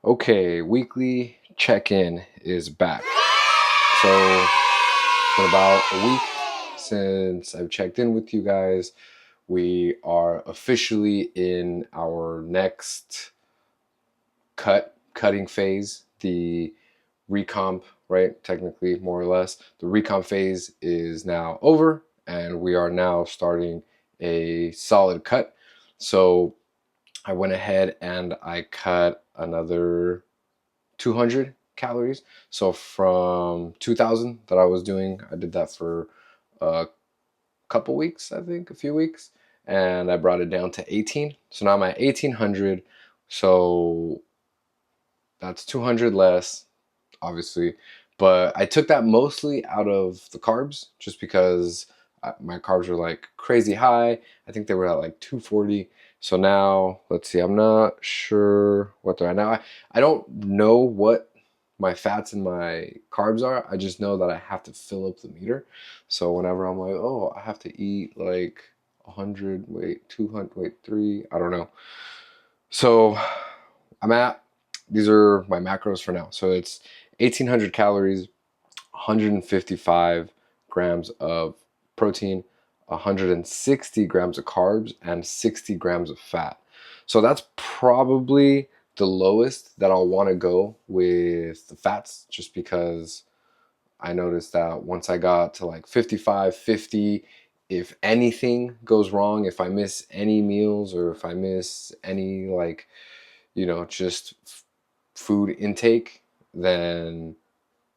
Okay, weekly check-in is back. So it's been about a week since I've checked in with you guys. We are officially in our next cutting phase, the recomp, right? Technically, more or less. The recomp phase is now over, and we are now starting a solid cut. So I went ahead and I cut another 200 calories. So from 2000 that I was doing, I did that for a couple weeks, I think, a few weeks, and I brought it down to 18. So now I'm at 1800. So that's 200 less, obviously. But I took that mostly out of the carbs just because my carbs were like crazy high. I think they were at like 240. So now, let's see, I'm not sure what they're at now. I don't know what my fats and my carbs are. I just know that I have to fill up the meter. So whenever I'm like, oh, I have to eat like 100, wait, 200, wait, 3, I don't know. So these are my macros for now. So it's 1800 calories, 155 grams of protein, 160 grams of carbs, and 60 grams of fat. So that's probably the lowest that I'll want to go with the fats, just because I noticed that once I got to like 55, 50, if anything goes wrong, if I miss any meals or if I miss any like, just food intake, then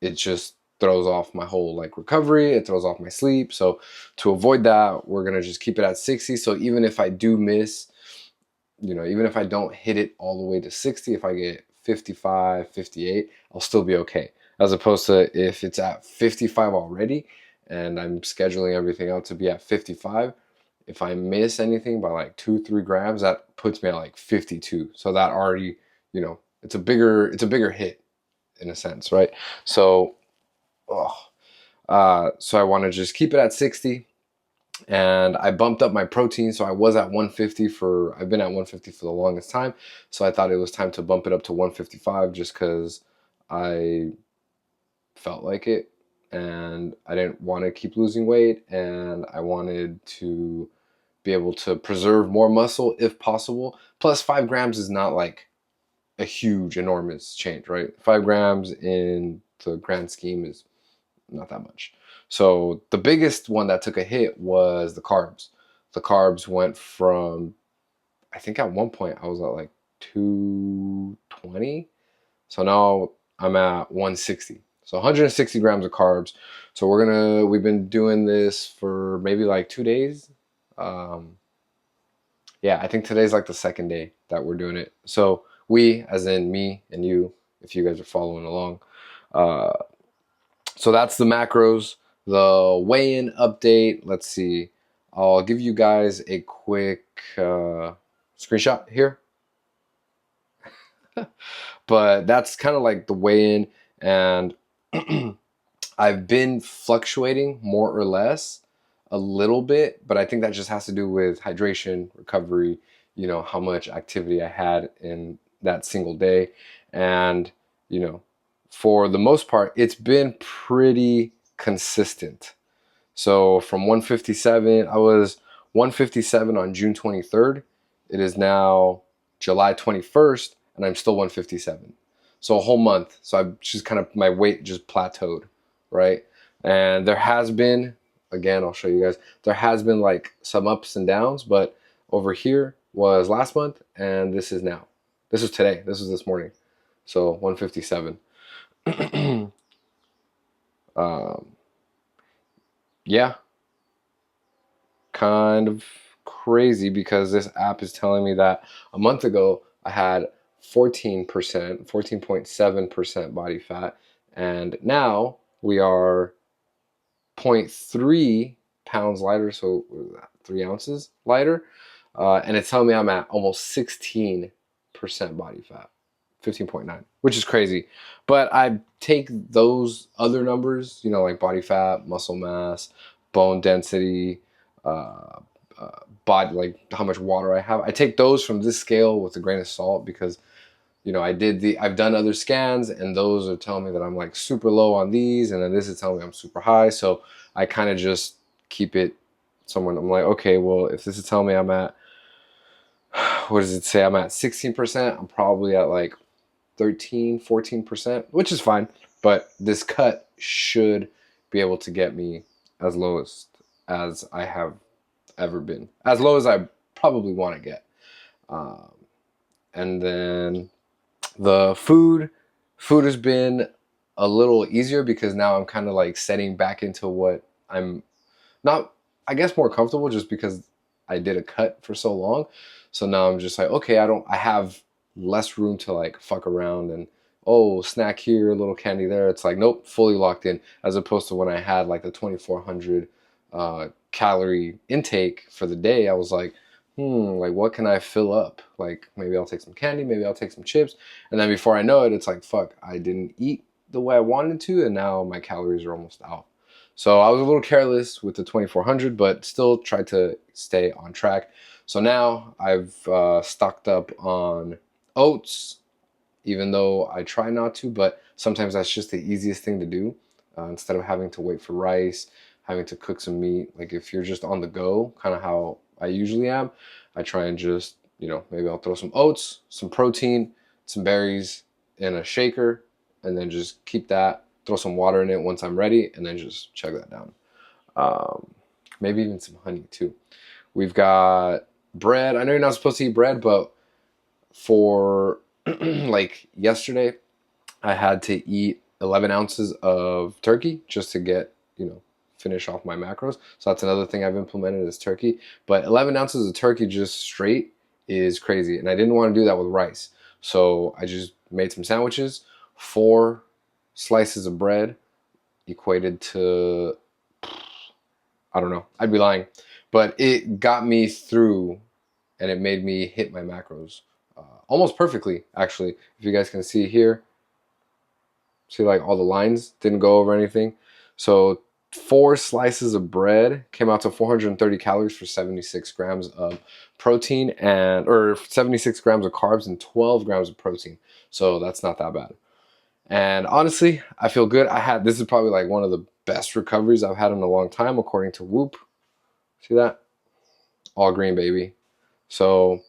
it just throws off my whole like recovery. It throws off my sleep. So to avoid that, we're going to just keep it at 60. So even if I do miss, even if I don't hit it all the way to 60, if I get 55, 58, I'll still be okay. As opposed to if it's at 55 already and I'm scheduling everything out to be at 55, if I miss anything by like 2-3 grams, that puts me at like 52. So that already, it's a bigger hit in a sense, right? So, so I want to just keep it at 60, and I bumped up my protein. So I was at 150 I've been at 150 for the longest time. So I thought it was time to bump it up to 155 just because I felt like it, and I didn't want to keep losing weight, and I wanted to be able to preserve more muscle if possible. Plus 5 grams is not like a huge, enormous change, right? 5 grams in the grand scheme is not that much. So the biggest one that took a hit was the carbs. The carbs went from, I think at one point I was at like 220. So now I'm at 160. So 160 grams of carbs. So we've been doing this for maybe like 2 days. Yeah, I think today's like the second day that we're doing it. So we, as in me and you, if you guys are following along. So that's the macros, the weigh-in update. Let's see. I'll give you guys a quick screenshot here. But that's kind of like the weigh-in, and I've been fluctuating more or less a little bit, but I think that just has to do with hydration, recovery, how much activity I had in that single day. And, for the most part, it's been pretty consistent. So from 157, I was 157 on June 23rd. It is now July 21st, and I'm still 157. So a whole month. So I've just kind of, my weight just plateaued, right? And there has been, again, I'll show you guys, there has been like some ups and downs, but over here was last month, and this is now. This is today. This is this morning. So 157. Yeah, kind of crazy because this app is telling me that a month ago I had 14%, 14.7% body fat, and now we are 0.3 pounds lighter, so 3 ounces lighter, and it's telling me I'm at almost 16% body fat, 15.9, which is crazy. But I take those other numbers, like body fat, muscle mass, bone density, uh, body, like how much water I have. I take those from this scale with a grain of salt because I've done other scans, and those are telling me that I'm like super low on these, and then this is telling me I'm super high. So I kind of just keep it somewhere. I'm like, okay, well, if this is telling me I'm at, what does it say? I'm at 16%. I'm probably at like 13, 14%, which is fine. But this cut should be able to get me as lowest as I have ever been, as low as I probably want to get. Um, and then the food has been a little easier because now I'm kind of like setting back into what I'm not, I guess, more comfortable, just because I did a cut for so long. So now I'm just like, okay, I have less room to like fuck around and, oh, snack here, a little candy there. It's like, nope, fully locked in, as opposed to when I had like the 2,400 calorie intake for the day. I was like, like, what can I fill up? Like, maybe I'll take some candy, maybe I'll take some chips. And then before I know it, it's like, fuck, I didn't eat the way I wanted to, and now my calories are almost out. So I was a little careless with the 2,400, but still tried to stay on track. So now I've stocked up on oats, even though I try not to, but sometimes that's just the easiest thing to do. Instead of having to wait for rice, having to cook some meat. Like if you're just on the go, kind of how I usually am, I try and just, maybe I'll throw some oats, some protein, some berries in a shaker, and then just keep that, throw some water in it once I'm ready, and then just chug that down. Um, Maybe even some honey too. We've got bread. I know you're not supposed to eat bread, but for like yesterday, I had to eat 11 ounces of turkey just to get, finish off my macros. So that's another thing I've implemented is turkey. But 11 ounces of turkey just straight is crazy. And I didn't want to do that with rice. So I just made some sandwiches. 4 slices of bread equated to, I don't know, I'd be lying. But it got me through, and it made me hit my macros almost perfectly, actually. If you guys can see here, see like all the lines didn't go over anything. So 4 slices of bread came out to 430 calories for 76 grams of protein, or 76 grams of carbs and 12 grams of protein. So that's not that bad. And honestly, I feel good. This is probably like one of the best recoveries I've had in a long time, according to Whoop. See that? All green, baby. So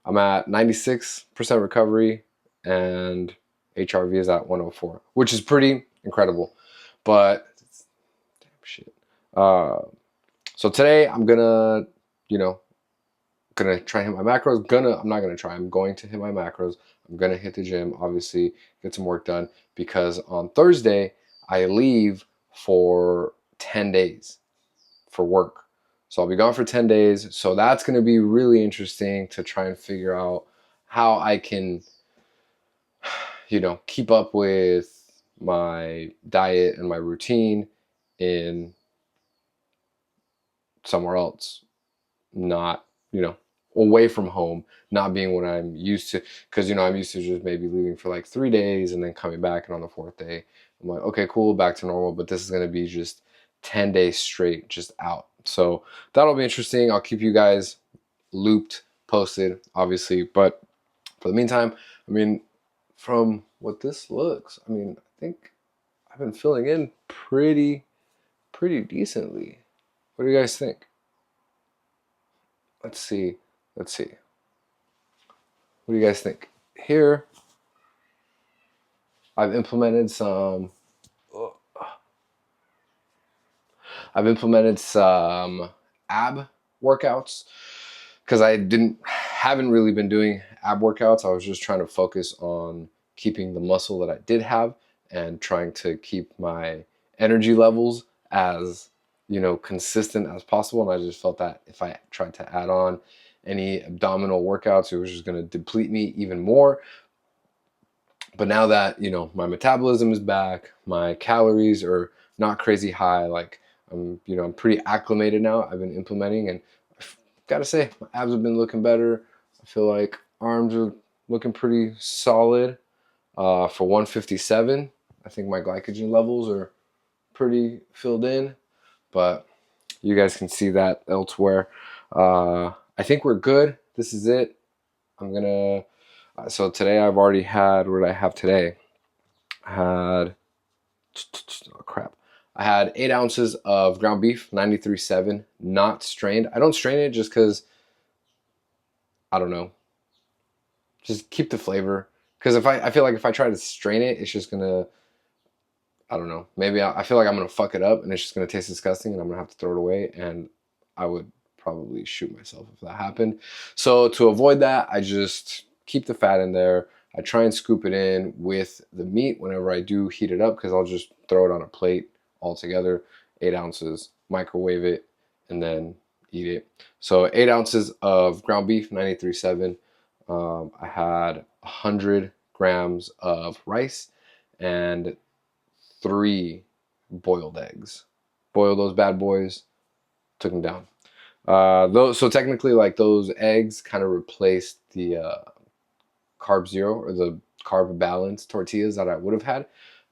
I'm at 96% recovery, and HRV is at 104, which is pretty incredible. But damn shit. So today I'm gonna, try and hit my macros. I'm not gonna try. I'm going to hit my macros. I'm gonna hit the gym, obviously, get some work done, because on Thursday I leave for 10 days for work. So I'll be gone for 10 days. So that's going to be really interesting to try and figure out how I can, keep up with my diet and my routine in somewhere else, not, away from home, not being what I'm used to. Because, I'm used to just maybe leaving for like 3 days and then coming back. And on the 4th day, I'm like, okay, cool, back to normal. But this is going to be just 10 days straight, just out. So that'll be interesting. I'll keep you guys looped, posted, obviously. But for the meantime, from what this looks, I think I've been filling in pretty decently. What do you guys think? Let's see. What do you guys think? Here, I've implemented some ab workouts, because I haven't really been doing ab workouts. I was just trying to focus on keeping the muscle that I did have and trying to keep my energy levels as, consistent as possible. And I just felt that if I tried to add on any abdominal workouts, it was just going to deplete me even more. But now that, my metabolism is back, my calories are not crazy high, like I'm pretty acclimated now. I've been implementing, and I've got to say, my abs have been looking better. I feel like arms are looking pretty solid. For 157, I think my glycogen levels are pretty filled in, but you guys can see that elsewhere. I think we're good. This is it. I'm gonna So today I've already had, what did I have today? I had, oh crap. I had 8 ounces of ground beef, 93.7, not strained. I don't strain it just because, I don't know, just keep the flavor. Because I feel like if I try to strain it, it's just gonna, I don't know. Maybe I feel like I'm gonna fuck it up and it's just gonna taste disgusting and I'm gonna have to throw it away. And I would probably shoot myself if that happened. So to avoid that, I just keep the fat in there. I try and scoop it in with the meat whenever I do heat it up because I'll just throw it on a plate all together. 8 ounces, microwave it, and then eat it. So 8 ounces of ground beef, 93.7. I had 100 grams of rice and 3 boiled eggs. Boil those bad boys, took them down. Those, so technically, like those eggs kind of replaced the carb zero or the carb balance tortillas that I would have had.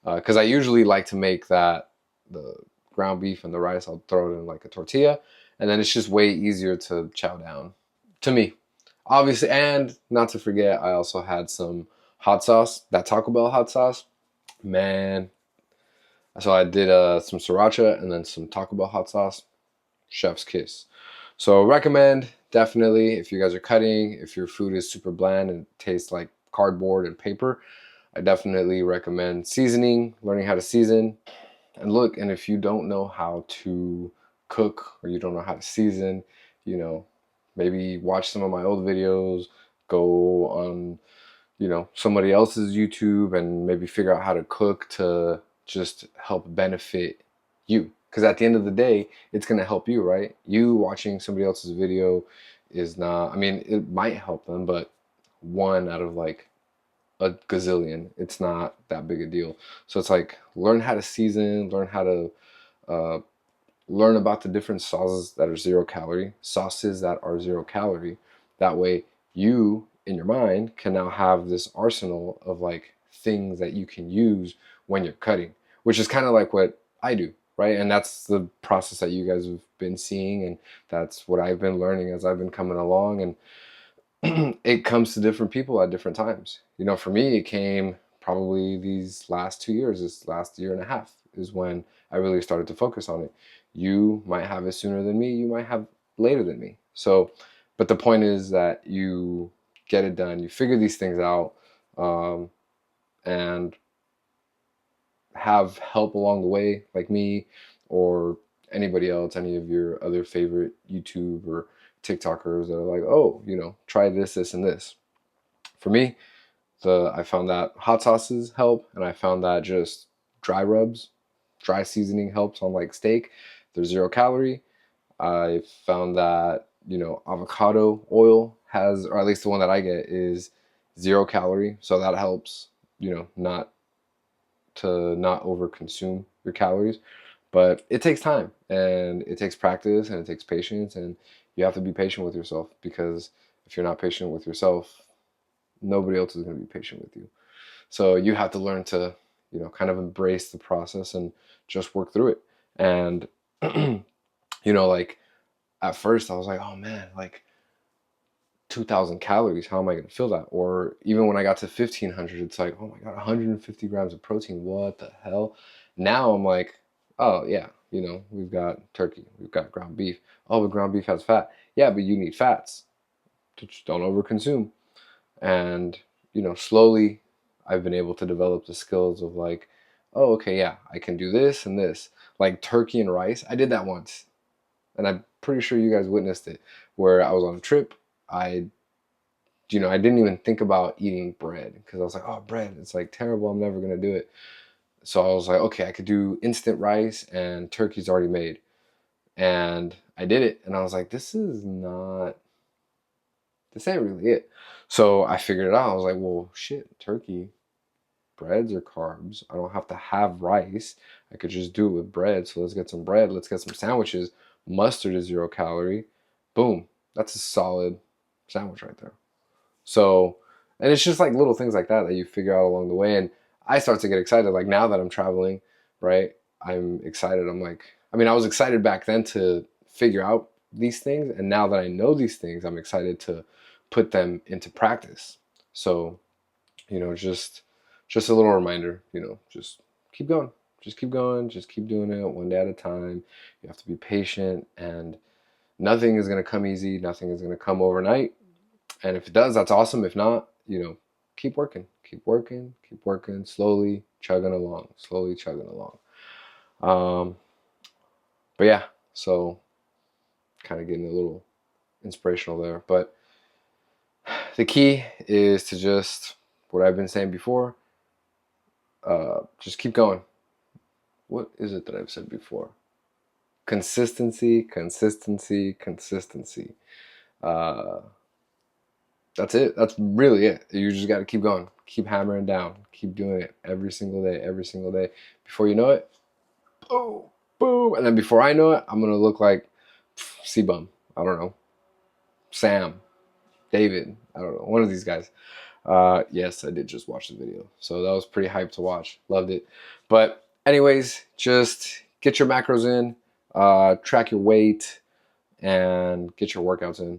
Because I usually like to make that, the ground beef and the rice, I'll throw it in like a tortilla, and then it's just way easier to chow down. To me, obviously, and not to forget, I also had some hot sauce, that Taco Bell hot sauce. Man, so I did some sriracha and then some Taco Bell hot sauce. Chef's kiss. So recommend, definitely, if you guys are cutting, if your food is super bland and tastes like cardboard and paper, I definitely recommend seasoning, learning how to season. And look, and if you don't know how to cook or you don't know how to season, you know, maybe watch some of my old videos, go on, you know, somebody else's YouTube and maybe figure out how to cook to just help benefit you. Because at the end of the day, it's going to help you, right? You watching somebody else's video is not, I mean, it might help them, but one out of like a gazillion, it's not that big a deal. So it's like learn how to season, learn how to uh, learn about the different sauces that are 0 calorie, sauces that are 0 calorie. That way, you in your mind can now have this arsenal of like things that you can use when you're cutting, which is kind of like what I do, right? And that's the process that you guys have been seeing, and that's what I've been learning as I've been coming along. And it comes to different people at different times. You know, for me, it came probably these last 2 years, this last year and a half is when I really started to focus on it. You might have it sooner than me, you might have later than me. So, but the point is that you get it done, you figure these things out, and have help along the way, like me or anybody else, any of your other favorite YouTube or TikTokers that are like, oh, you know, try this, this, and this. For me, I found that hot sauces help, and I found that just dry rubs, dry seasoning helps on like steak. They're 0 calorie. I found that, you know, avocado oil has, or at least the one that I get is 0 calorie, so that helps, you know, not over consume your calories. But it takes time and it takes practice and it takes patience, and you have to be patient with yourself, because if you're not patient with yourself, nobody else is going to be patient with you. So you have to learn to, you know, kind of embrace the process and just work through it. And, you know, like at first I was like, oh man, like 2,000 calories, how am I going to feel that? Or even when I got to 1,500, it's like, oh my God, 150 grams of protein. What the hell? Now I'm like, oh yeah, you know, we've got turkey, we've got ground beef. Oh, but ground beef has fat. Yeah, but you need fats. Just don't overconsume. And, you know, slowly I've been able to develop the skills of like, oh, okay, yeah, I can do this and this. Like turkey and rice, I did that once. And I'm pretty sure you guys witnessed it, where I was on a trip. I, you know, I didn't even think about eating bread because I was like, oh, bread, it's like terrible. I'm never going to do it. So I was like, okay, I could do instant rice and turkey's already made. And I did it. And I was like, this ain't really it. So I figured it out. I was like, well, shit, turkey, breads are carbs. I don't have to have rice. I could just do it with bread. So let's get some bread. Let's get some sandwiches. Mustard is 0 calorie. Boom. That's a solid sandwich right there. So, and it's just like little things like that that you figure out along the way. And I start to get excited. Like now that I'm traveling, right? I'm excited. I'm like, I mean, I was excited back then to figure out these things. And now that I know these things, I'm excited to put them into practice. So, you know, just a little reminder, you know, just keep going. Just keep going. Just keep doing it one day at a time. You have to be patient, and nothing is going to come easy. Nothing is going to come overnight. And if it does, that's awesome. If not, you know, keep working. Keep working. Keep working. Slowly chugging along. Slowly chugging along. But yeah, so kind of getting a little inspirational there. But the key is to just, what I've been saying before, just keep going. What is it that I've said before? Consistency, consistency, consistency. Uh, that's it. That's really it. You just got to keep going. Keep hammering down. Keep doing it every single day, every single day. Before you know it, boom, boom. And then before I know it, I'm going to look like C-Bum. I don't know. Sam, David. I don't know. One of these guys. Yes, I did just watch the video. So that was pretty hyped to watch. Loved it. But anyways, just get your macros in, track your weight, and get your workouts in.